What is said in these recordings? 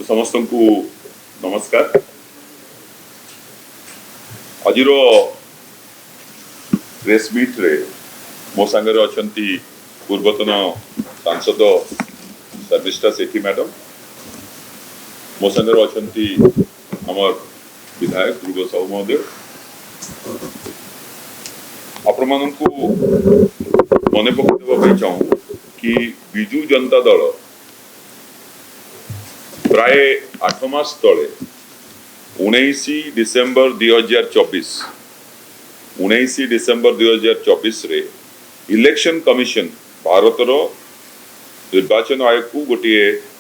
समस्त को नमस्कार। आज प्रेस मीट रे मो सांगे अछंती पूर्वतन सांसद शर्मिष्ठा सेठी मैडम, मो सांगे अछंती हमर विधायक ध्रुव साहू महोदय। आपण मानकु मने पकड़वा चाहूँ कि बिजु जनता दल प्राय 8 मास तले 19 डिसेम्बर 2024 रे इलेक्शन कमिशन भारतर निर्वाचन आयोग को गोटे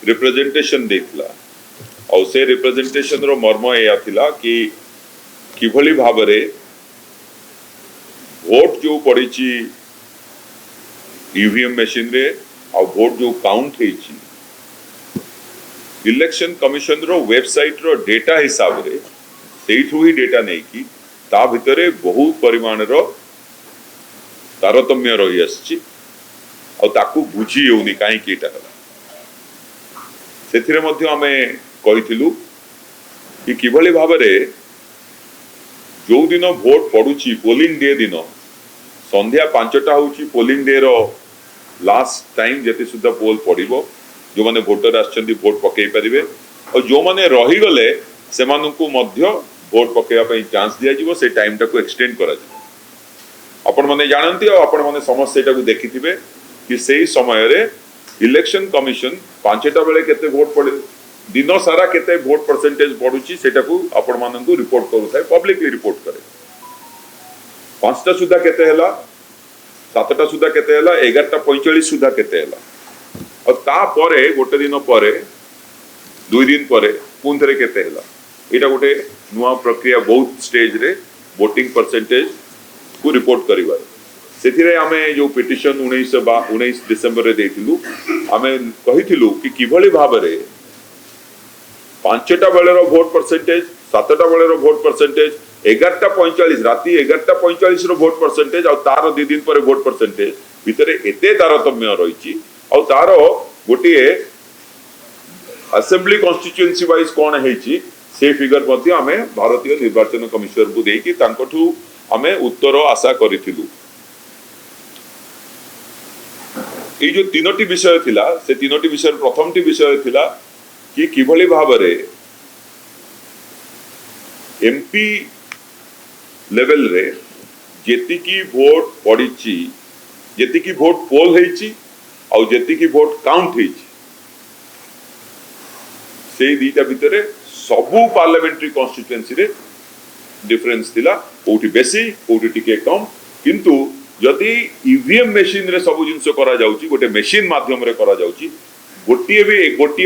रिप्रेजेंटेशन देथिला और से रिप्रेजेंटेशन रो मर्म या थिला कि किभली भाबरे वोट जो पड़ी ईवीएम मशीन रे और वोट जो काउंट होइछि इलेक्शन कमिशन रो वेबसाइट रो डेटा हिसाब रे सेठू ही डेटा नहीं कि ता भितरे बहुत परिमाण रो तारतम्य रही आछि और ताकू बुझी होनी काहे कीटा सेथिरे मध्ये हमें कहिथिलु कि किभली भाबरे जो दिन वोट पडुछि पोलिंग डे दिन संध्या 5टा होछि पोलिंग डे रो लास्ट टाइम जेते सुद्धा पोल पड़िबो जो माने वोटर आछंती वोट पकई परिबे और जो माने रही गले से मानकु मध्य वोट पकेवा पई चांस दिया जिवो से टाइम टाको एक्सटेंड करा जिवो। आपण माने जानंती और आपण माने समस्त सेटा को देखिथिबे कि सेही समय रे इलेक्शन कमिशन 5टा बेले केते वोट पड़े दिन सारा केते वोट परसेंटेज पडुची सेटा को आपण मानकु रिपोर्ट करू थाए पब्लिकली रिपोर्ट करे 5टा सुधा केते हला 7टा सुधा केते हला 11:45 सुधा केते हला और ता परे गोटे दिन परे 2 दिन परे पुन थरे केते हला एटा गोटे नुवा प्रक्रिया बहुत स्टेज रे वोटिंग परसेंटेज को रिपोर्ट करिवार सेथिरे आमे जो पिटिशन 19 डिसेंबर रे देथिलु आमे कहिथिलु कि किभली भाबरे 5टा बेले रो वोट परसेंटेज 7टा बेले रो वोट परसेंटेज 11:45 राती 11:45 रो वोट परसेंटेज और तार 2 दिन परे वोट परसेंटेज भितरे एते तारतम्य रहिछि और तार गोटे असेंबली कॉन्स्टिट्यूएंसी वाइज कौन है से फिगर मध्य आमे भारतीय निर्वाचन कमिशन को देकी तांकठू आमे उत्तर आशा करिथिलु। ए जो तीनोटी विषय थिला से तीनोटी विषय प्रथमटी विषय थिला कि किभली भाबरे एमपी लेवल रे जेति की वोट पड़ीची जेति की वोट पोल हेची और जेति की वोट काउंट हेची से दीटा भितरे सबु पार्लियामेंट्री कॉन्स्टिट्यूएंसी रे डिफरेंस थिला कोठी बेसी कोठी टिके कम किंतु जदि ईवीएम मशीन रे सब जिंस करा जाउची गोटे मशीन माध्यम रे करा जाउची गोटिए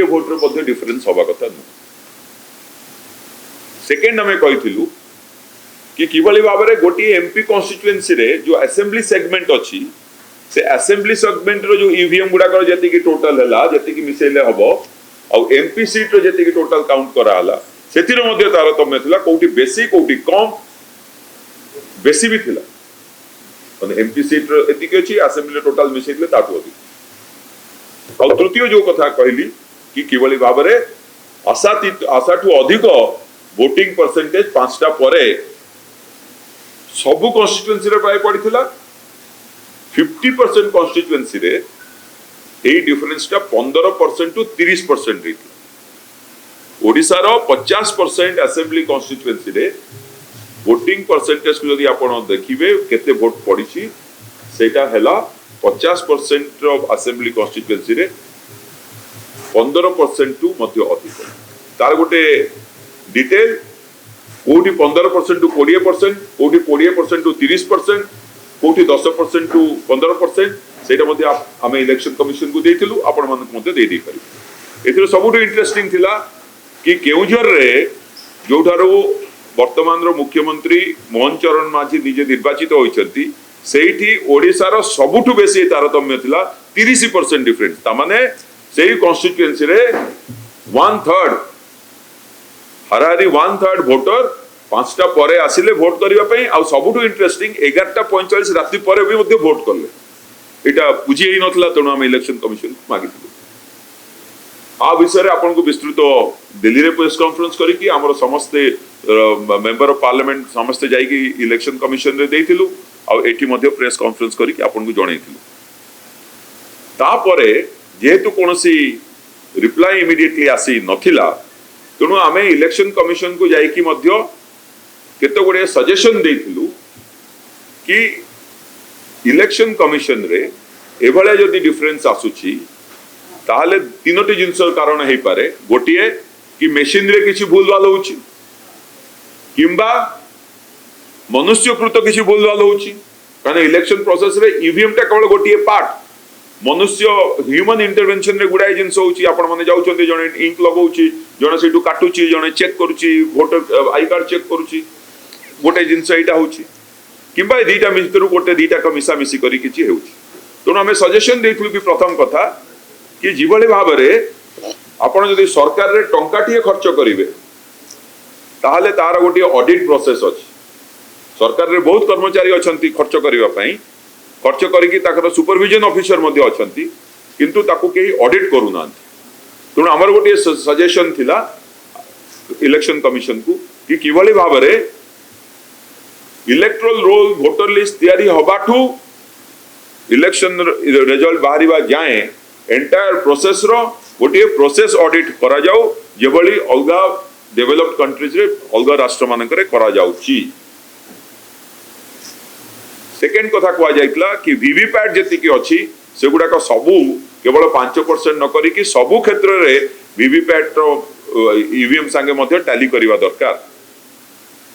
वोट रे मध्ये डिफरेंस होबा कथा न। सेकंड हमें कहिथिलु कि किभली भाबरे गोटिए एमपी कॉन्स्टिट्यूएंसी रे जो असेंबली सेगमेंट अछि से असेंबली सेगमेंट रो जो ईवीएम गुडा कर जति की टोटल हला जति की मिसेले हबो और एमपी सीट रो जति की टोटल काउंट करा हला सेथिरो मध्ये तारतम्य थिला कोठी बेसी कोठी कम बेसी भी थिला माने एमपी सीट रो एति के अछि असेंबली टोटल मिसेले ताटो अधिक और तृतीय जो कथा कहली कि किभली भाबरे आशाठू अधिक वोटिंग परसेंटेज 5टा परे सबु कॉन्स्टिट्यूएंसी रे प्राय पड़िथिला 50% कॉन्स्टिट्यूएंसी रे ए डिफरेंस टा 15% टू 30% रे ओडिसा रो 50% असेंबली कॉन्स्टिट्यूएंसी रे वोटिंग परसेंटेज को यदि आपण देखिबे केते वोट पड़िछि सेटा हैला 50% ऑफ असेंबली कॉन्स्टिट्यूएंसी रे 15% टू मध्य अधिक तार गोटे डिटेल कोठी 15% टू 20% कोठी 20% टू 30% कोठी 10% टू 15% सेटा मध्ये आमे इलेक्शन कमिशन को देथिलु आपण मन मध्ये दे दी करी एथिरो सबुटो इंटरेस्टिंग थिला कि केउझर रे जोठारो वर्तमान रो मुख्यमंत्री मोहन चरण माझी निजे निर्वाचित होइछंती सेठी ओडिसा रो सबुटु बेसी तारतम्य थिला 30% डिफरेंस ता माने सेही कॉन्स्टिट्यूएंसी रे 1/3 हरारी 1/3 वोटर 5टा परे आसिले वोट करिवा पई आ सबुटु इंटरेस्टिंग 11:45 राती परे भी मध्ये वोट करले एटा बुझी ही नथला तेणु आम इलेक्शन कमिशन मागी आ विषय आपन को विस्तृत दिल्ली रे प्रेस कॉन्फ्रेंस करिकि हमर समस्ते मेंबर ऑफ पार्लियामेंट समस्ते जाई कि इलेक्शन कमिशन रे देइथिलु आ एठी मध्ये प्रेस कॉन्फ्रेंस करिकि आपन को जणैथिलु तापरे जेहेतु कोनसी रिप्लाई इमिडिएटली आसी नथिला तेणु आमे इलेक्शन कमिशन को जाई कि मध्ये केते गुडे सजेशन देइथिलु कि इलेक्शन कमिशन रे एभले जदि डिफरेंस आसुची ताहले तीनोटी जिंस कारण हे पारे गोटिए कि मशीन रे किछि भूल भाल होउची किंबा मनुष्यकृत किछि भूल भाल होउची कारण इलेक्शन प्रोसेस रे ईवीएम टा केवल गोटिए पार्ट मनुष्य ह्यूमन इंटरवेंशन रे गुडाई जिंस होउची आपण माने जाउचंती जणे इंक लगाउची जणे सेटू काटुची जणे चेक करूची वोटर आई कार्ड चेक करूची गोटे जिंस एटा होउची किंबा दीटा मिस्टर गोटे दीटा का मिसा मिसी करी किछि हेउची तेणु आम सजेशन देइथिलु कि प्रथम कथा कि जिभଳି भाबरे आपण जदि सरकार रे टंकाटिए खर्च करिवे ताहले तार गोटे ऑडिट प्रोसेस अछि सरकार रे बहुत कर्मचारी अछंती खर्च करिवा पई खर्च करिकि ताकर सुपरविजन ऑफिसर मध्ये अछंती किंतु ताकू केही ऑडिट करू नांती तेणु हमर गोटे सजेशन थिला इलेक्शन कमिशन को कि किभଳି भाबरे इलेक्ट्रल रोल वोटर लिस्ट तैयारी हबाठू इलेक्शन रिजल्ट बाहरिबा जाए एंटायर प्रोसेस रो गोटे प्रोसेस ऑडिट करा जाऊ जेभଳି अलगा डेवलप्ड कंट्रीज रे अलगा राष्ट्र मानकरे करा जाउची सेकेंड कथा कुआ जाइतला कि वीवीपैट जति की अछि सेगुडा का सबु केवल 5% न करी कि सबु क्षेत्र रे वीवीपैट रो ईवीएम संगे मध्ये टैली करिवा दरकार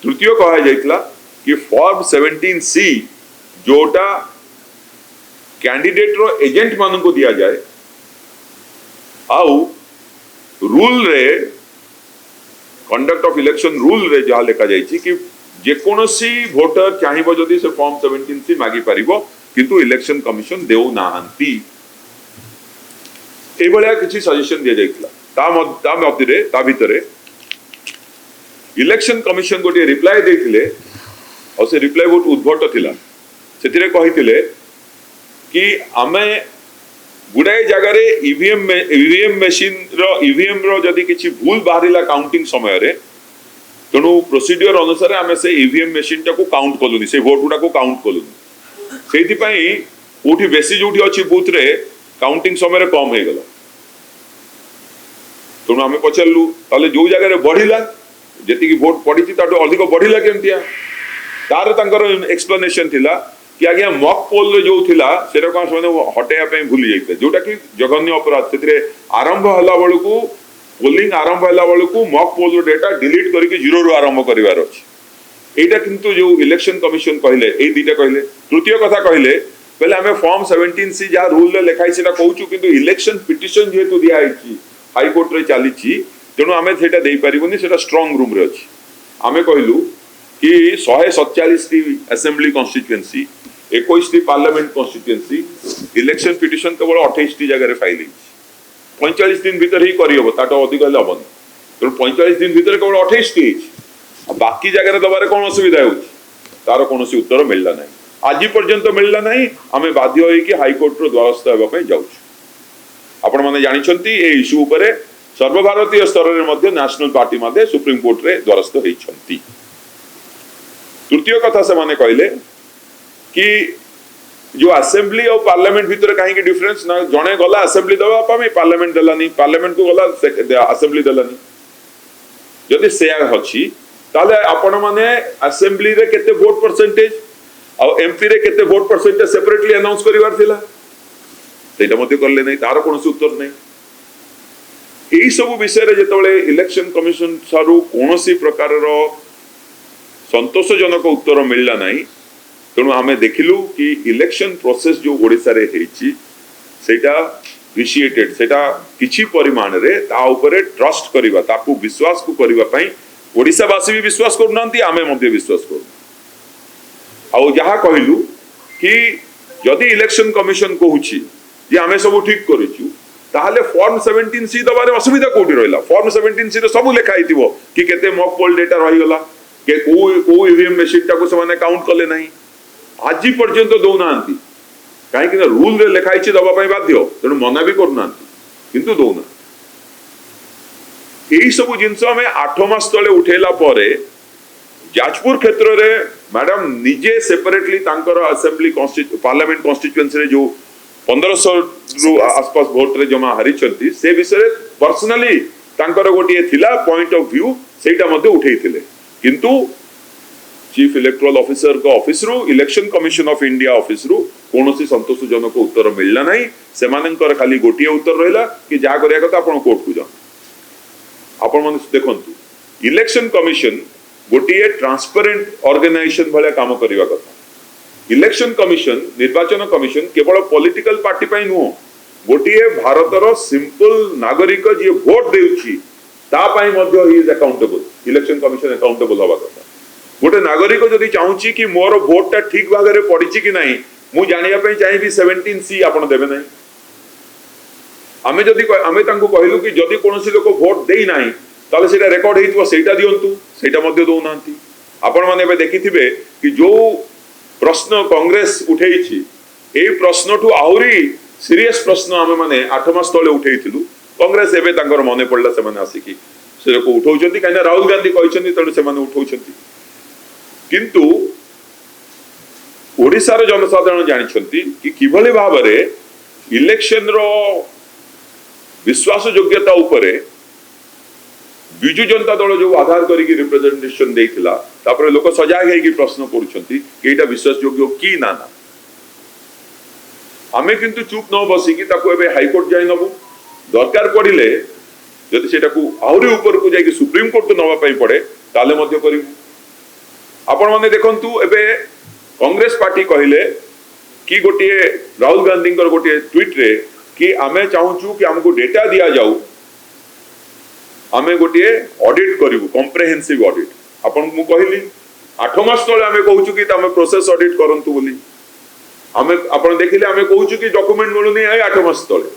तृतीय कहा जाइतला कि फॉर्म 17C जोटा कैंडिडेट रो एजेंट मान को दिया जाए आउ रूल रे कंडक्ट ऑफ इलेक्शन रूल रे जहाँ लिखा जाइछि कि जेकोनसी वोटर चाहिबो जदि से फॉर्म 17C मागी परिबो किंतु इलेक्शन कमिशन देउ नाहंती ए भलिया किछि सजेशन दिया जाइतला ता भितरे इलेक्शन कमिशन गोटे रिप्लाई देथिले और से रिप्लाई बहुत उद्भट थिला सेतिरे कहिथिले कि आमे गुडाई जगह ईवीएम मशीन रो ईवीएम रो जदि किछि भूल बाहरिला काउंटिंग समय रे तेणु प्रोसीड्यूर अनुसार आमे से ईवीएम मशीन टा को काउंट कलुनी से वोट गुडा को काउंट कलुनी सेति पई कोठी बेसी जोठी अछि बूथ रे काउंटिंग समय रे कम हे गला तेणु आमे पचललु ताले जो जगह रे बढ़िला जति की वोट पडिछि ताटो अधिक बढ़िला केमतिया तार तांकर एक्सप्लेनेशन थिला कि आगे मॉक पोल रे जो थिला सेटा कोन समय हटेया पे भूली जाइते जोटा कि जघन्य अपराध सेतिरे आरंभ हला बळकू पोलिंग आरंभ हला बळकू मॉक पोल रो डेटा डिलीट करके जीरो रो आरंभ करिवार अछि एटा किंतु जो इलेक्शन कमिशन कहले ए दीटा कहले तृतीय कथा कहले पहले हमें फॉर्म 17C जा रूल ले लिखाई सेटा कहूचु किंतु इलेक्शन पिटिशन जेतु दिया आइछि हाई कोर्ट रे चालिछि तेणु आमे सेटा देई परिबोनी सेटा स्ट्रांग रूम रे अछि आमे कहलु कि 147 T assembly constituency 21 T parliament constituency election petition केवल 28 टी जगह रे फाइल हिच 45 दिन भीतर ही करियबो ताटो अधिक हले हबन तो 45 दिन भीतर केवल 28 टी हिच बाकी जगह रे दबारे कोन असुविधा होउची तार कोनोसी उत्तर मिलला नाही आज पर्यंत मिलला नाही आमे बाध्य होई कि हाई कोर्ट रो द्वारस्थ हेबा पई जाउछु आपण माने जानिछंती ए इश्यू ऊपर सर्वभारतीय स्तर रे मध्ये नेशनल पार्टी मध्ये सुप्रीम कोर्ट रे द्वारस्थ हेइछंती तृतीय कथा से माने कहले कि जो असेंबली और पार्लियामेंट भीतर कहीं की डिफरेंस ना जणे गला असेंबली दबा पामे पार्लियामेंट दलानी पार्लियामेंट को गला असेंबली दलानी जदि सेया अछि ताले आपण माने असेंबली रे केते वोट परसेंटेज और एमपी रे केते वोट परसेंटेज सेपरेटली अनाउंस करिवार थिला सेटा मध्ये करले नै तार कोनोसी उत्तर नै एही सब विषय रे जेतबेले इलेक्शन कमिशन सारू कोनोसी प्रकार रो संतोषजनक उत्तर मिलला नाही तेणु आमे देखिलु कि इलेक्शन प्रोसेस जो ओडिसा रे हेछि सेटा विशिएटेड सेटा किछि परिमाण रे ता ऊपर ट्रस्ट करिवा ताकू विश्वास को करिवा पई ओडिसा वासी भी विश्वास करनांती आमे मध्ये विश्वास करू आ जहा कहिलु कि यदि इलेक्शन कमिशन कहूछि जे आमे सब ठीक करिछु ताहले फॉर्म 17C दबारे असुविधा कोठी रहला फॉर्म 17C रे सब लिखा हितिबो कि केते मॉक पोल डेटा रहि गला के को ईवीएम मशीन टा को सने काउंट करले नहीं आज पर्यंत दौना कहीं रूल रे लिखाई दवाई बाध्य तेणु मना भी करना किंतु दौना यही सब जिनस आम 8 मास तले उठेला परे जाजपुर क्षेत्र रे मैडम निजे सेपरेटली असेंबली पार्लियामेंट कॉन्स्टिट्यूएंसी रे जो 1500 रु आसपास वोट रे जमा हारी से विषय पर्सनली गोटे थिला पॉइंट ऑफ व्यू सेटा मध्ये उठेइथिले किंतु चीफ इलेक्टोरल ऑफिसर को ऑफिस रु election commission of India office रु कोनोसी संतोषजनक उत्तर मिलला नहीं से मानकर खाली गोटे उत्तर रहला कि जा करिया कथा आपण कोर्ट को जा आपण मन देखंतु इलेक्शन कमिशन गोटे ट्रांसपेरेंट ऑर्गेनाइजेशन भले काम करबा कथा इलेक्शन कमिशन निर्वाचन कमिशन केवल पॉलिटिकल पार्टी पई नुह गोटे भारतर सिंपल नागरिक जे वोट देउची ता पई मध्ये he is accountable election commission accountable होबा कथा गोटे नागरिक जदि चाहूची कि मोर वोट टा ठीक भाग रे पडिची कि नाही मु जानिया पई चाहिबी 17C आपण देबे नाही आमे तांको कहिलु कि जदि कोनोसी लोक वोट देई नाही ताले सेटा रेकॉर्ड हेइतबो सेटा दियंतु सेटा मध्ये दउ नांती आपण माने बे देखिथिबे कि जो प्रश्न कांग्रेस उठेइछि ए प्रश्न ठु आहुरी सीरियस प्रश्न आमे माने 8 मास तले उठेइथिलु कांग्रेस एबे तांकर मने पडला से माने आसी कि से को उठौचंती काइना राहुल गांधी कहिसंती तले से माने उठौचंती किंतु ओडिसा रो जनसाधारण जानिछंती कि किभली भाबरे इलेक्शन रो विश्वास योग्यता उपरे बिजु जनता दल जो आधार करिकी रिप्रेजेंटेशन देइथिला तापर लोक सजाग हेकी प्रश्न करूछंती कि एटा विश्वास योग्य की ना ना आमे किंतु चुप न बसी कि ताको एबे हाई कोर्ट जाई नबु दरकार पड़िले जदि सेटा को आउरी ऊपर को जाई कि सुप्रीम कोर्ट तो नवा पई पड़े ताले मध्य करिवु आपण माने देखंतु एबे कांग्रेस पार्टी कहिले कि गोटे राहुल गांधी गोटे ट्वीट रे कि आमे चाहूचु कि हमको डेटा दिया जाऊ आमे गोटे ऑडिट करिवु कॉम्प्रिहेंसिव ऑडिट आपण मु कहिली 8 मास तळे आमे कहूचु कि तमे प्रोसेस ऑडिट करंतु बोली आमे आपण देखिले आमे कहूचु कि डॉक्यूमेंट मिलुनी आइ 8 मास तळे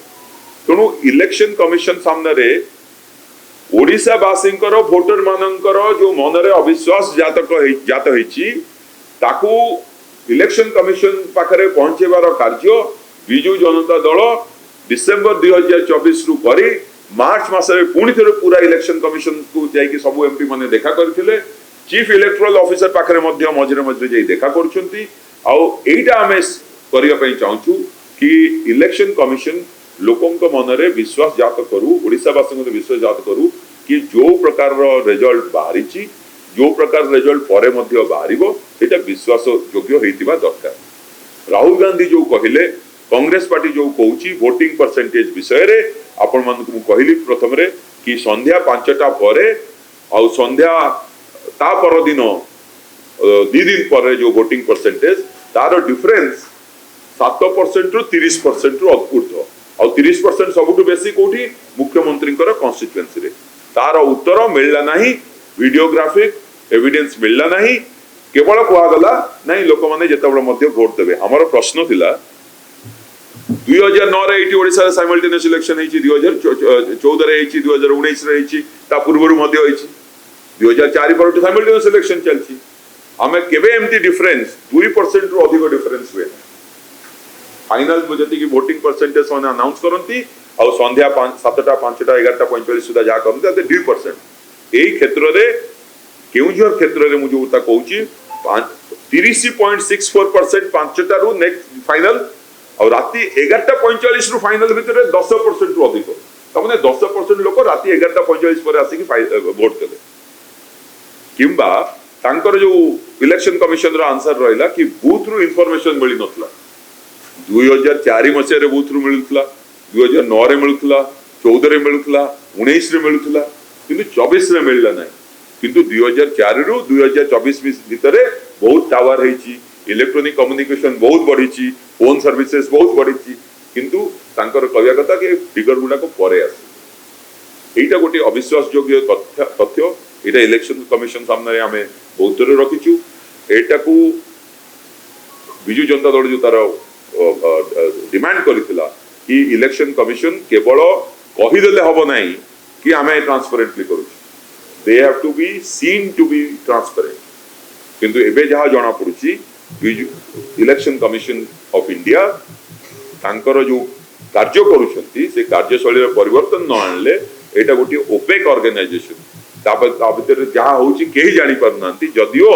तणु इलेक्शन कमिशन सामने रे ओडिसा वासींकर वोटर मानकर जो मनरे अविश्वास जात होईची ताकू इलेक्शन कमिशन पाखरे पहुंचेबार कार्य बिजु जनता दल डिसेंबर 2024 रु करी मार्च मासरे पुणी थे पूरा इलेक्शन कमिशन को जाइए सब एमपी माने देखा करथिले चीफ इलेक्टोरल ऑफिसर पाखरे मध्य मझरे मझरे जाई देखा करछंती आ एटा हमें करिया पई चाहूचु कि इलेक्शन कमिशन लोकंक मनरे विश्वास जात करू ओडिसा वासी विश्वास जात करू कि जो प्रकार रिजल्ट बाहरी जो प्रकार रिजल्ट परे मध्य बाहरिबो एटा विश्वास योग्य हेतिबा दरकार राहुल गांधी जो कहिले कांग्रेस पार्टी जो कहूची वोटिंग परसेंटेज विषय रे आपण मानकु मु कहिली प्रथम रे कि संध्या 5टा परे आ संध्या ता पर दिन 2 दिन पर जो वोटिंग परसेंटेज तार डिफरेंस 7% रु 30% रु ऊर्ध्व आ 30% सबुटु बेसी कोठी मुख्यमंत्री कॉन्स्टिट्यूएंसी रे तार उत्तर मिलला नहीं वीडियोग्राफिक एविडेंस मिलला नहीं केवल कुआ गला नहीं लोक माने जेतबळ मध्य वोट देबे हमर प्रश्न थिला 2009 रे एटी ओडिसा रे साइमल्टेनियस इलेक्शन हेची 2014 रे हेची 2019 रे हेची ता पूर्वरु मध्य हेची 2004 पर साइमल्टेनियस इलेक्शन चलची हमें केबे एमटी डिफरेंस 2% रु अधिक डिफरेंस हुए फाइनल जति की वोटिंग परसेंटेज माने अनाउंस करंती आ संध्या 7टा 5टा 11:45 सुधा जा करंती ते 2% एई क्षेत्र रे केउझर क्षेत्र रे मु जो ता कहूची 30.64% 5टा रु नेक्स्ट फाइनल और राती 11:45 रु फाइनल भितर 10% रु अधिक तमने 10% लोक राती 11:45 पर आसी की वोट देले किंबा तांकर जो इलेक्शन कमिशन रो आंसर रहला कि बूथ रु इंफॉर्मेशन मिली नथला 2004 मसिया रे बूथ रु मिलुतला 2009 रे मिलुतला 14 रे मिलुतला 19 रे मिलुतला किंतु 24 रे मिलला नाही किंतु 2004 रु 2024 भितर बहुत टावर हेची इलेक्ट्रॉनिक कम्युनिकेशन बहुत बढ़ी फोन सर्विसेज बहुत बढ़ी किंतु तांकर कहया कथा कि फिगर गुडा को परे आसी एटा गोटे अविश्वास योग्य तथ्य एटा इलेक्शन कमिशन सामने आमे बहुत थोर रखिछु एटा को बिजु जनता दल जो तार डिमांड करितला कि इलेक्शन कमिशन केवल कहि देले हबो नाही कि आमे ट्रांसपेरेंटली करू they have to be seen to be transparent किंतु एबे जहा जणा पड़ुची इलेक्शन कमिशन ऑफ इंडिया तांकर जो कार्य करुछंती से कार्यशैली परिवर्तन न आणले एटा गोटे ओपेक ऑर्गेनाइजेशन भितर जहाँ होची केही जानी पारुनांती जदियो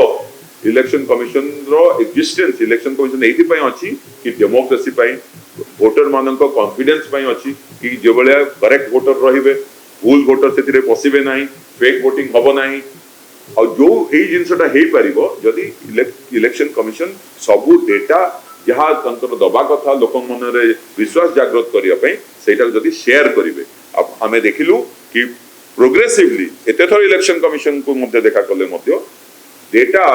इलेक्शन कमिशन रो एक्जिस्टेंस इलेक्शन कमिशन एथि पई अछि कि डेमोक्रेसी पई वोटर मानक कॉन्फिडेंस पई अछि कि जे बळे करेक्ट वोटर रहिबे भूल वोटर सेतिरे पसिबे नाही फेक वोटिंग हबो नाही और जो एई जिंसटा हे परिबो जदी इलेक्शन कमिशन सबु डेटा जहाँ तंत्र दबा कथा लोक मन रे विश्वास जागृत करिया पई सेटा जदी शेयर करिवे अब हमें देखिलु कि प्रोग्रेसिवली एते थोर इलेक्शन कमिशन को मध्य देखा कले मध्य डेटा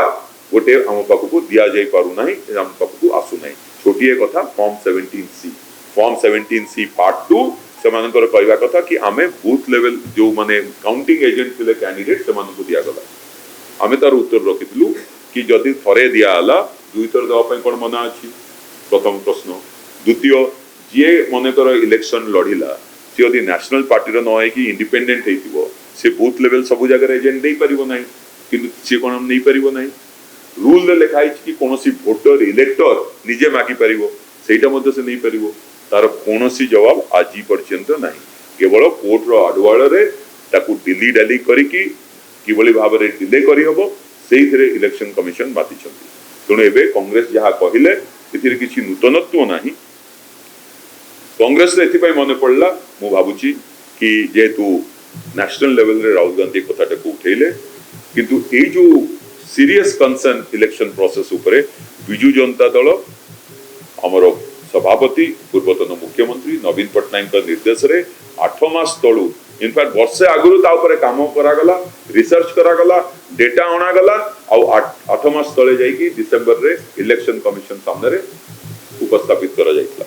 गोटे आम पाखक दिया जाई पारु नाही आम पाखक आसु नाही छोटिए कथा फॉर्म 17C पार्ट 2 सेमानकर कहवा कथा कि आमे बूथ लेवल जो माने काउंटिंग एजेंट थिले कैंडिडेट सेमानकु दिया गला आमे तार उत्तर रखितलु कि जदि थरे दिया आला दुई थर दवा पई कोन मना अछि प्रथम प्रश्न द्वितीय जे मनेकर इलेक्शन लढिला से यदि नेशनल पार्टी रो न है कि इंडिपेंडेंट हेतिबो से बूथ लेवल सब जगह एजेंट देई परिबो नाही किंतु से कोन नहीं परिबो नाही रूल रे लिखा कि कोनोसी वोटर इलेक्टर निजे मागी परिबो सेटा मध्ये से नहीं परिबो तार कोनोसी जवाब आजी पर्यंत नाही केवल कोर्ट रो अडवाळ रे ताकू दिल्ली डाली करिकी किबली भाव रे डिले करी हबो सेइथरे इलेक्शन कमिशन बाती छथि तणु एबे कांग्रेस जहा कहिले एथिरे किछि नूतनत्व नाही कांग्रेस रे एथि पई मने पड़ला मु भाबुची कि जेतु नेशनल लेवल रे राहुल गांधी कथाटा को उठेले किंतु ए जो सीरियस कंसर्न इलेक्शन प्रोसेस उपरे बिजू जनता दल हमर सभापति पूर्वतन मुख्यमंत्री नवीन पटनायक का निर्देश रे 8 मास तळु इनफैक्ट वर्षे आगुरु ता उपरे काम करा गला रिसर्च करा गला डेटा आना गला आ 8 मास तळे जाई कि डिसेंबर रे इलेक्शन कमिशन सामने रे उपस्थापित करा जाइतला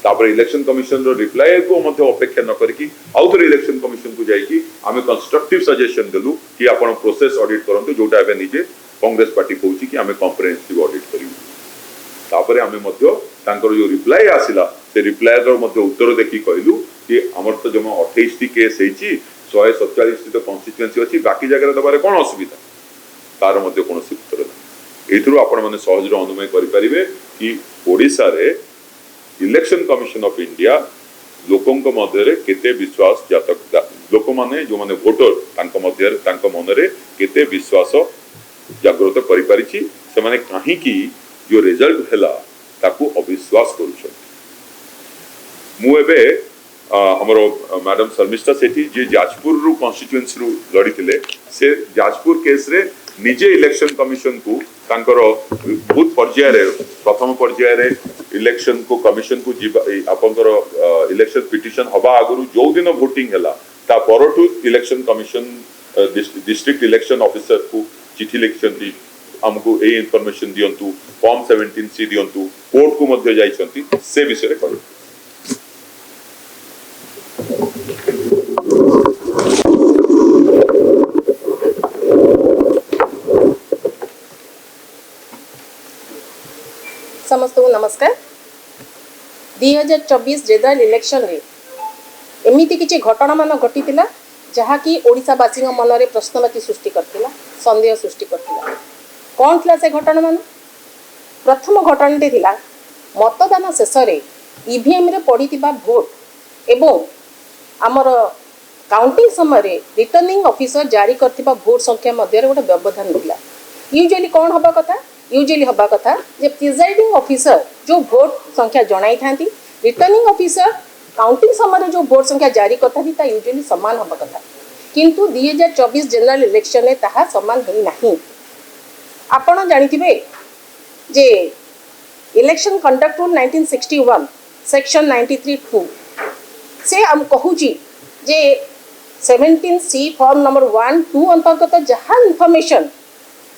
तापर इलेक्शन कमिशन रो रिप्लाई को मध्य अपेक्षा न करकी आउथर इलेक्शन कमिशन को जाई कि आमे कंस्ट्रक्टिव सजेशन देलु कि आपण प्रोसेस ऑडिट करंतु जोटा एबे निजे कांग्रेस पार्टी कहूची कि आमे कॉम्प्रिहेंसिव ऑडिट करिवु तापर आमे मध्य तांकर जो रिप्लाई आसिला से रिप्लाई रो मध्य उत्तर देखि कहलु कि हमर तो जमा 28 टी केस हेची 147 टी तो कॉन्स्टिट्यूएंसी अछि बाकी जगह दबारे कोन असुविधा तार मध्य कोनोसी उत्तर नै एथुरु आपण माने सहज रो अनुमय करि परिबे कि ओडिसा रे इलेक्शन कमिशन ऑफ इंडिया लोकंक मध्य केते विश्वास जातक लोक माने जो माने वोटर तांक मध्य तांक मन रे केते विश्वास जागृत करि परिछि से माने काहे कि जो रिजल्ट हैला ताकू अविश्वास करूछन मु एबे हमरो मैडम शर्मिष्ठा सेठी जे जाजपुर रु कॉन्स्टिट्यूएंसी रु लड़ीथिले से जाजपुर केस रे निजे इलेक्शन कमिशन को तांकर बहुत पर्याय रे प्रथम पर्याय रे इलेक्शन को कमिशन को आपनकर इलेक्शन पिटिशन हबा आगुरु जो दिन वोटिंग हैला ता परठु election commission district election officer को चिठी लिखछंती हमको ए इंफॉर्मेशन दियंतु फॉर्म 17C दियंतु कोर्ट को मध्य जाइछंती से विषय रे करू समस्त को नमस्कार 2024 जनरल इलेक्शन रे एमिति किछि घटना मान घटितिला जहाँकि ओडिशावासी मन में प्रश्नवाची सृष्टि करथिला संदेह सृष्टि करथिला कौन थिला से घटना मान प्रथम घटनाटी थिला मतदान शेष रे ईवीएम रे पड़ितिबा भोट एवं आमर काउंटिंग समय रे रिटर्निंग ऑफिसर जारी करथिबा भोट संख्या मध्य रे गोटे व्यवधान थिला यूजुअली कौन हबा कथा यूजुअली हबा कथा जे प्रिजाइडिंग ऑफिसर जो भोट संख्या जणाई थांती रिटर्निंग ऑफिसर काउंटिंग समय जो भोट संख्या जारी करता थी यूजुअली समान हबा कथा किंतु 2024 जनरल इलेक्शन में ताहा समान होई नाही आपण जानिथिबे जे इलेक्शन कंडक्ट रूल 1961 सेक्शन 93(2) से हम कहूची जे 17C फॉर्म नंबर 1 2 अंतर्गत जहाँ इनफॉरमेशन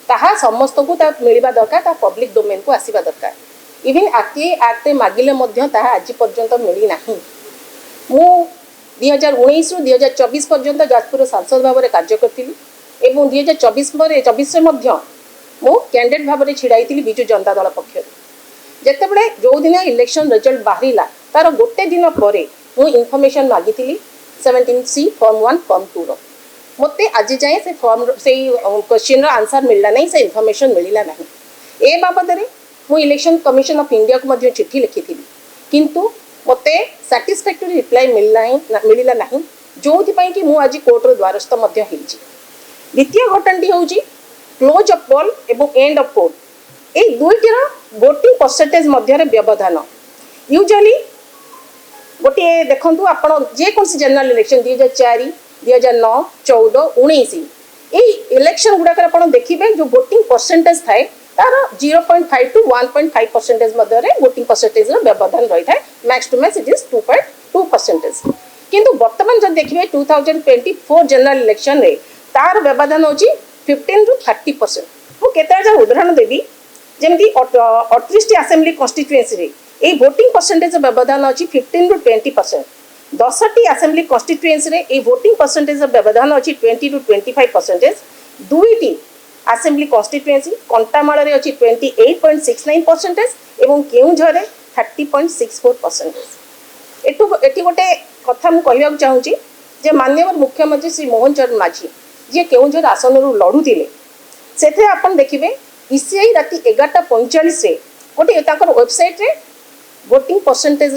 ताहा समस्त को ता मिलवा दरकार ता पब्लिक डोमेन को आसीबा दरकार इवन आक्टे मागिले मध्य ताहा आज पर्यंत मिली नाही मु 2019 रु 2024 पर्यंत जाजपुर सांसद भाव में कार्य करथिली एवं 2024 पर 24 रे मध्य मु कैंडिडेट भाव में छिड़ाई बिजू जनता दल पक्षर जेतेबेले जो दिन इलेक्शन रिजल्ट बाहरिला तार गोटे दिन पर मु इनफॉरमेशन मागिथिली 17C फॉर्म 1 फॉर्म 2 रो मते आज जाए से फॉर्म से क्वेश्चन आंसर मिलला नहीं से इनफॉरमेशन मिलला नहीं ए बाबद रे मु इलेक्शन कमिशन ऑफ इंडिया को मध्य चिट्ठी लिखिथिली किंतु ମୋତେ ସାଟିସ୍ଫାକ୍ଟୋରି ରିପ୍ଲାଏ ମିଳିଲା ନାହିଁ, ଯେଉଁଥିପାଇଁ କି ମୁଁ ଆଜି କୋର୍ଟର ଦ୍ୱାରସ୍ଥ ମଧ୍ୟ ହେଇଛି। ଦ୍ୱିତୀୟ ଘଟଣାଟି ହେଉଛି କ୍ଲୋଜ୍ ଅଫ୍ ପୋଲ୍ ଏବଂ ଏଣ୍ଡ ଅଫ୍ ପୋଲ୍, এই দুইটির ভোটিং परसेंटेज মধ্যে ব্যবধান। यूजुअली गोटे देखु आप जेकोसी जनरल इलेक्शन 2004, 2009, 14, 19 यही इलेक्शन गुड़ाक आप देखिए जो वोटिंग परसेंटेज थाए तार 0.5 to 1.5% मध्य वोटिंग परसेंटेज व्यवधान रही है। Max to max it is 2.2%। किंतु वर्तमान जब देखिए 2024 जनरल इलेक्शन रे तार व्यवधान हो 15 to 30%। मु केते उदाहरण देवी जमती 38 आसेम्बली कन्स्टिट्युएन्सी रे ए वोटिंग परसेंटेज व्यवधान अच्छी 15 to 20%। 10टी आसेम्बली कन्स्टिट्युएन्सी रे ए वोटिंग परसेंटेज व्यवधान अच्छी 20 to 25%। दुईटी आसेम्बली कन्स्टिट्युएन्सी कंटामाल रे अच्छी 28.69% एवं केउझर रे 30.64%। एटी गोटे कथा मु कहबाक चाहूँगी जे माननीय मुख्यमंत्री श्री मोहन चरण माझी जी केउझर आसन लड़ुले से आप देखिए ईसीआई राति 11:45 गोटे वेबसाइट रे वोटिंग परसेंटेज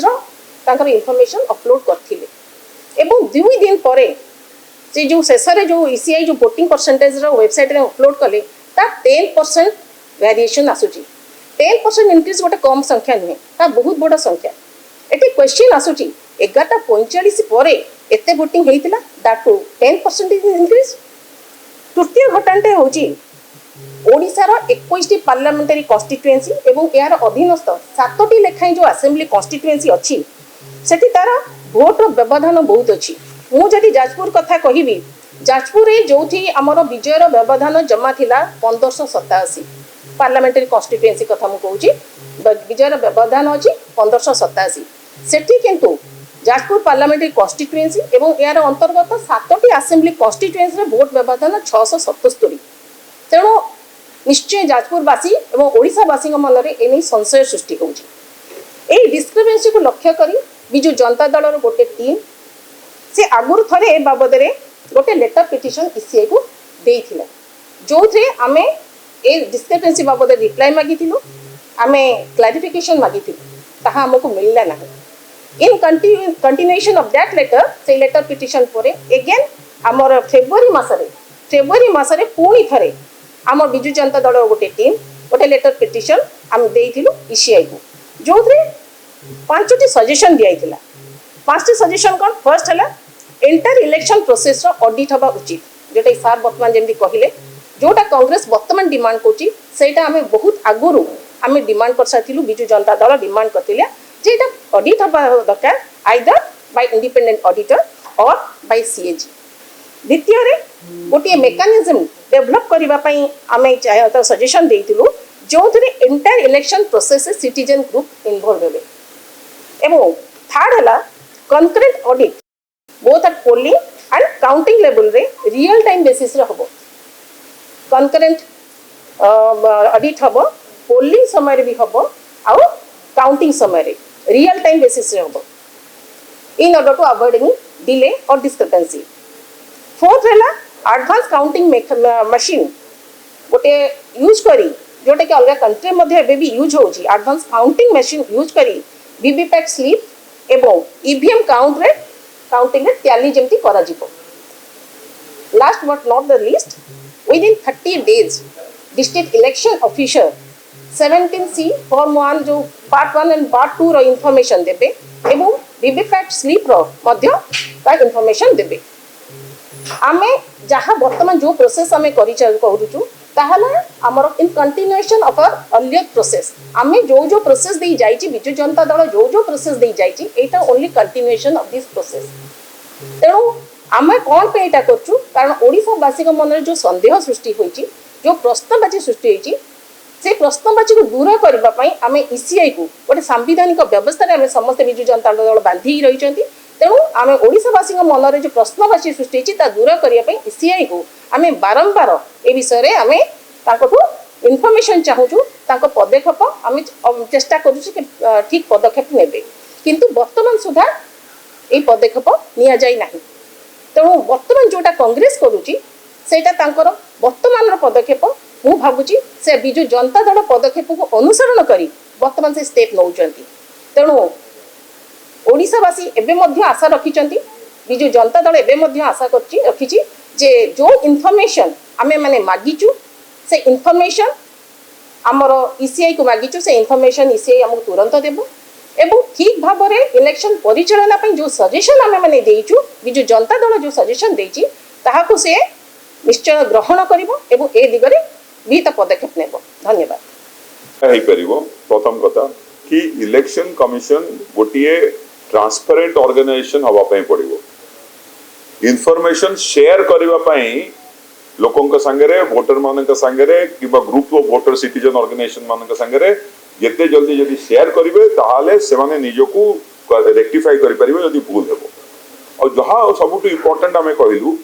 इनफॉरमेशन अपलोड करथिले एवं 2 दिन पर से जो शेष जो ईसीआई जो वोटिंग परसेंटेज वेबसाइट रे अपलोड कले 10% वेरिएशन आसूची। 10% इंक्रीज गोटे कम संख्या नुहे, बहुत बड़ संख्या। ये क्वेश्चन आसूची 11:45 पर एते वोटिंग होता दैट टू 10% इंक्रीज। तृतीय घटनाटे हूँ ओडिशार 21टी पार्लियामेंटारी कन्स्टिट्युएन्सी एवं यार अधीनस्थ 7टी लेखाएं जो आसेम्बली कन्स्टिट्युएन्सी अच्छी सेठी तार भोटर व्यवधान बहुत अच्छी। मुझे जाजपुर कथा कहबी जाजपुर जो आमर विजयर व्यवधान जमा थिला 1587 पार्लियामेंटारी कन्स्टिट्युएन्सी कथा मुझे विजयर व्यवधान अच्छी 1587 सेठी किंतु जाजपुर पार्लियामेंटारी कन्स्टिट्युएन्सी एवं यार अंतर्गत 7टी आसेम्बली कन्स्टिट्युएन्सी भोट व्यवधान 677। तेणु निश्चय जाजपुरवासी और ओडिशावासी मन में एने संशय सृष्टि होची। डिस्क्रिपेन्सी को लक्ष्य करी विजु जनता दलर गोटे टीम से आगुरी थे ए बाबद गोटे लेटर पिटिशन ईसीआई को देइथिला जो थे आमे ए डिस्क्रिपेन्सी बाबद रिप्लाई मागिथिलु, आमे क्लारिफिकेशन मागिथिलु, ताहा हमको मिलला नाही। In continuation of that letter से लेटर पिटिशन पर एगेन आमर फेब्रुआरी मासरे पुणी थरे आम विजु जनता दल गोटे टीम गोटे लेटर पिटिशन आम देइथिलु ईसीआई को जो 5टी सजेशन दिया। 5टी सजेशन कौन? फर्स्ट है एंटायर इलेक्शन प्रोसेस ऑडिट हवा उचित, जोटा सार वर्तमान जमी कहले जोटा कांग्रेस वर्तमान डिमांड करुच्ची सेटा आम बहुत आगुरी आम डिमांड कर सारी विजु जनता दल डिमांड करथिले जे एटा ऑडिट हवा दरकार आइदर बाय इंडिपेंडेंट ऑडिटर और बाय सीएजी। द्वितीय गोटे मेकानिज्म डेभलप करने आम सजेशन देइथिलु जो entire election process citizen group involve हेबे। एवं थर्ड है concurrent audit both at polling and counting level रे रियल टाइम बेसिस रे हबो। कनकरेंट ऑडिट हबो पोलिंग समय रे भी हबो आउ काउंटिंग समय रे रियल टाइम बेसिस रे हबो in order to avoid delay और डिस्क्रिपेंसी। फोर्थ है एडवांस काउंटिंग मशीन गोटे यूज करी जोटा कि अलग कंट्री मध्य भी यूज हो एडवांस काउंटिंग मशीन यूज करी वीवीपैट स्लिप एवं ईवीएम काउंटिंग टैली जमती करा जिवो। Last but not the least within 30 days district election officer 17C form 1 जो पार्ट 1 एंड पार्ट 2 रो इनफॉरमेशन देबे एवं वीवीपैट स्लिप रो मध्य का इनफॉरमेशन देबे। आमे जहाँ वर्तमान जो प्रोसेस आमे करूचु ताहला हमर in continuation of our earlier process आमे जो प्रोसेस दे जाइछि विजु जनता दल जो प्रोसेस दे जाइछि एटा only continuation of this process. तेणु आमे कौन पे एटा करछु कारण ओडिशावासी मन जो संदेह सृष्टि होइछि जो प्रश्नवाची सृष्टि होइछि से प्रश्नवाची को दूर करबा पई आमे ईसीआई को गोटे संवैधानिक व्यवस्था रे आमे समस्त विजु जनता दल बांधी रहिछंती। तेणु आम ओडिशावासी मन में जो प्रश्नवाची सृष्टि होती दूर करने ईसीआई को आम बारंबार ए विषय आम इनफॉरमेशन चाहूँ पदक्षेप आम चेष्टा करूँ ठीक पदक्षेप ने किंतु वर्तमान सुधा ये पदक्षेप नि जाई नहीं। तेणु वर्तमान जोटा कांग्रेस करुच्ची सेटा वर्तमान पदक्षेप मु भावुची से विजु जनता दल पदक्षेप को अनुसरण करी वर्तमान से स्टेप नौचंती। तेणु ओडिशावासी एबे मध्य आशा रखिचंती बिजु जनता दल एबे मध्य आशा रखिची जे जो इनफॉरमेशन आमे माने मागिचु से इनफॉरमेशन आमर ईसीआई को मागिचु से इनफॉरमेशन ईसीआई हमको तुरंत देबो एवं ठीक भाव में इलेक्शन परिचालना जो सजेशन आम मैंने देचु बिजु जनता दल जो सजेशन देची ताहाकु से निश्चय ग्रहण करिवो एवं ए दिगरे विहित पदक्षेप नेबो। धन्यवाद। हेई परिवो प्रथम कथा कि इलेक्शन कमिशन गोटिए ट्रांसपेरेंट ऑर्गेनाइजेशन हवा पई पड़िवो इनफॉरमेशन शेयर करबा पई लोकंक संगरे वोटर मानक संगरे किबा group of voter citizen organisation मानक संगरे जिते जल्दी जदि शेयर करेंगे ताहले से माने निजको रेक्टिफाई करि परिबे जदि भूल हेबो और जहाँ सबुठ इम्पोर्टेंट आम कहलु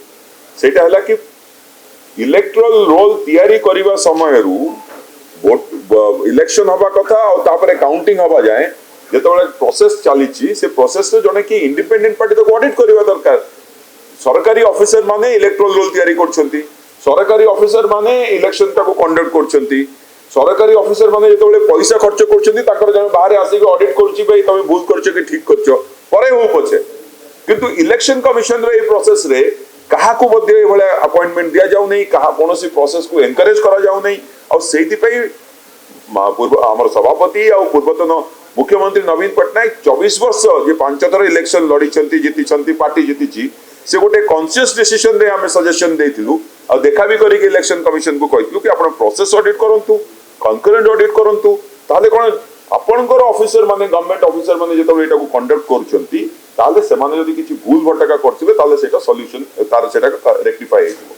सेटा हला कि इलेक्टोरल रोल तैयारी करबा समय इलेक्शन हवा कथा और तापरे काउंटिंग हवा जाए जेतबेले प्रोसेस चलीची से प्रोसेस रे जने कि इंडिपेंडेंट पार्टी तो ऑडिट करबा दरकार सरकारी ऑफिसर माने इलेक्टोरल रोल तैयारी करछंती सरकारी ऑफिसर माने इलेक्शन ताको कंडक्ट करछंती सरकारी ऑफिसर माने जेतबेले पैसा खर्च करछंती ताकर जने बाहर आसी ऑडिट करछि भाई तमे भूल करछ कि ठीक करछ परे हो पछे किंतु इलेक्शन कमिशन रे प्रोसेस रे कहा को मध्ये एभले अपॉइंटमेंट दिया जाउ नै कहा कोनोसी प्रोसेस को एनकरेज करा जाउ नै और सेति पई पूर्व हमर सभापति और पूर्वतन मुख्यमंत्री नवीन पटनायक 24 वर्ष जे 5 थर इलेक्शन लड़ीचंती जीतिचंती पार्टी जीतिची से गोटे कॉन्शियस डिसीजन रे हमें सजेशन देथिलु और देखा भी करी इलेक्शन कमिशन को कहितलु कि आपण प्रोसेस ऑडिट करंतु कंकरेंट ऑडिट करंतु ताले कोन आपनकर ऑफिसर माने गवर्नमेंट ऑफिसर माने जेतो एटा को कंडक्ट करचंती ताले से माने जदी किछि भूल भटका करथिबे ताले सेटा सॉल्यूशन तार सेटा रेक्टिफाई हेतु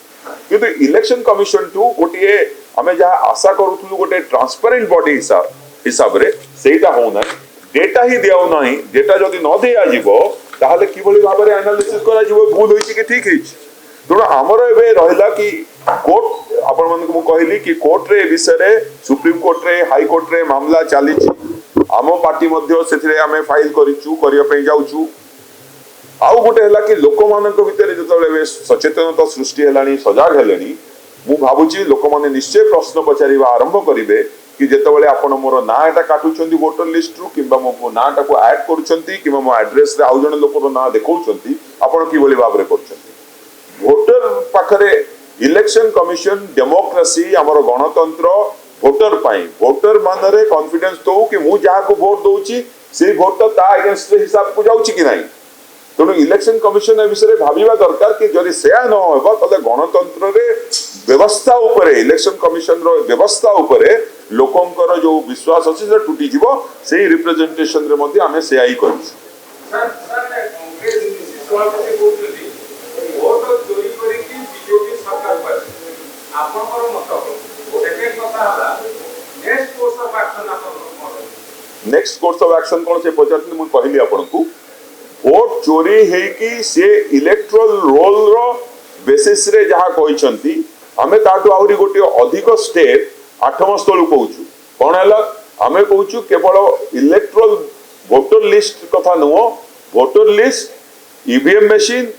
किंतु इलेक्शन कमिशन टू गोटिए हमें जहाँ आशा करूथलु गोटे ट्रांसपेरेंट बॉडी हिसाब रे सेटा होना डेटा ही दियाउ नाही डेटा जदी न दिया जिवो ताहले किबोली भाबरे एनालिसिस करा जिवो भूल होइछि कि ठीक होइछि तेणु आमर एबे रहिला कि कोर्ट आपण मन को कहली कि कोर्ट रे विषय रे सुप्रीम कोर्ट रे हाई कोर्ट रे मामला चलीछि आम पार्टी मध्य सेथिरे आमे फाइल करिछु करिया पे जाउछु आउ गोटे हला कि लोक मानक भितर जतबेले सचेतनता सृष्टि हेलानी सजाग हेलेनी मु भाबुची लोक माने निश्चय प्रश्न पचारिबा आरंभ करिवे कि जेतबेले आपण मोर ना एटा काटुचंती वोटर लिस्ट रु किबा मो नाटा को ऐड करूचंती किबा मो एड्रेस रे आउ जण लोकर ना देखौचंती आपण कि बोली भाबरे करचंती वोटर पाखरे इलेक्शन कमिशन डेमोक्रेसी हमर गणतंत्र वोटर पाई वोटर मानरे कॉन्फिडेंस दो कि मु जहा को वोट दउची से वोट तो ता अगेंस्ट हिसाब को जाउची कि नाही तेणु इलेक्शन कमिशन ए विषय भाविबा दरकार कि जदि सेया न होबा तले गणतंत्र रे व्यवस्था उपरे इलेक्शन कमिशन रो व्यवस्था उपरे लोकंकर जो विश्वास अछि से टूटी जिवो सेही रिप्रेजेंटेशन रे मध्ये आमे सेया ही करू सर कांग्रेस निश्चित सभापति बोलथि वोट चोरी करी कि बीजेपी सरकार पर आपनकर मत सेकेंड कथा हला नेक्स्ट कोर्स ऑफ एक्शन आपन नेक्स्ट कोर्स ऑफ एक्शन कोन से पचारथि मु कहली आपनकू वोट चोरी है कि से इलेक्टोरल रोल रो बेसिस रे जहा कहिसंती हमें ताटू आउरी गोटे अधिक स्टेप 8 स्थल कहूछु कोन हला हमें कहूछु केवल इलेक्टोरल वोटर लिस्ट कथा नुओ वोटर लिस्ट ईवीएम मशीन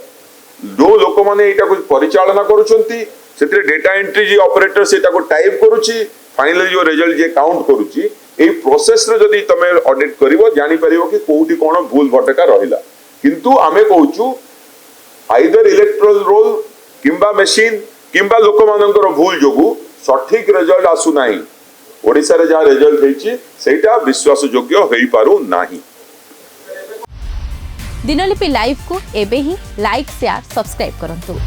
जो लोक माने एटा को परिचालना करूछंती सेतरे डेटा एंट्री जे ऑपरेटर सेटा को टाइप करूची फाइनली जो रिजल्ट जे काउंट करूची ए प्रोसेस रे जदी तमे ऑडिट करिवो जानि परिवो कि कोउठी कोन भूल भटका रहिला किंतु आमे कहूछु आइदर इलेक्टोरल रोल किंबा मशीन किंबा लोक मानकर भूल जोगु सठिक रिजल्ट आसु नाही ओडिसा रे जा रिजल्ट हेची सेटा विश्वास योग्य होई पारु नाही। दिनलिपि लाइव को एबे ही लाइक शेयर सब्सक्राइब करंतु।